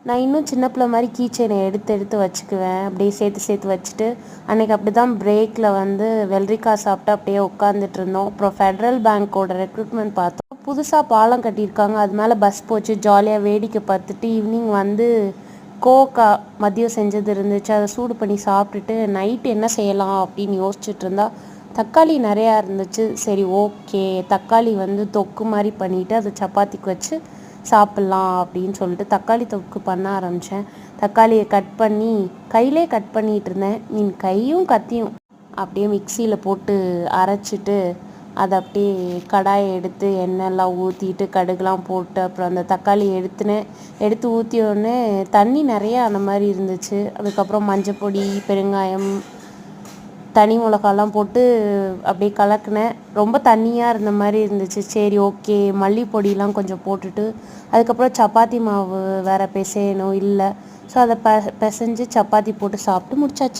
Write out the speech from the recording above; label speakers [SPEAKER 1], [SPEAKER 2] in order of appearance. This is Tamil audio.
[SPEAKER 1] நான் இன்னும் சின்ன பிள்ளை மாதிரி கீ செயினை எடுத்து எடுத்து வச்சுக்குவேன். அப்படியே சேர்த்து சேர்த்து வச்சுட்டு அன்றைக்கி அப்படி தான் பிரேக்கில் வந்து வெள்ளரிக்காய் சாப்பிட்டு அப்படியே உட்காந்துட்டு இருந்தோம். அப்புறம் ஃபெட்ரல் பேங்க்கோட ரெக்ரூட்மெண்ட் பார்த்தோம். புதுசாக பாலம் கட்டியிருக்காங்க, அது மேலே பஸ் போச்சு. ஜாலியாக வேடிக்கை பார்த்துட்டு ஈவினிங் வந்து கோக்கா மதியம் செஞ்சது இருந்துச்சு, அதை சூடு பண்ணி சாப்பிட்டுட்டு நைட்டு என்ன செய்யலாம் அப்படின்னு யோசிச்சுட்டு இருந்தா தக்காளி நிறையா இருந்துச்சு. சரி ஓகே, தக்காளி வந்து தொக்கு மாதிரி பண்ணிவிட்டு அதை சப்பாத்திக்கு வச்சு சாப்பிட்லாம் அப்படின்னு சொல்லிட்டு தக்காளி தொக்கு பண்ண ஆரம்பித்தேன். தக்காளியை கட் பண்ணி கையிலே கட் பண்ணிகிட்டு இருந்தேன். கையும் கத்தியும் அப்படியே மிக்சியில் போட்டு அரைச்சிட்டு அதை அப்படியே கடாயை எடுத்து எண்ணெய்லாம் ஊற்றிட்டு கடுகுலாம் போட்டு அப்புறம் அந்த தக்காளி எடுத்து ஊற்றியோடனே தண்ணி நிறையா அந்த மாதிரி இருந்துச்சு. அதுக்கப்புறம் மஞ்சள் பொடி, பெருங்காயம், தனி மிளகாலாம் போட்டு அப்படியே கலக்கினேன். ரொம்ப தண்ணியாக இருந்த மாதிரி இருந்துச்சு. சரி ஓகே, மல்லிப்பொடியெலாம் கொஞ்சம் போட்டுட்டு அதுக்கப்புறம் சப்பாத்தி மாவு வேறு பிசையணும் இல்லை, ஸோ அதை பிசைஞ்சு சப்பாத்தி போட்டு சாப்பிட்டு முடிச்சாச்சு.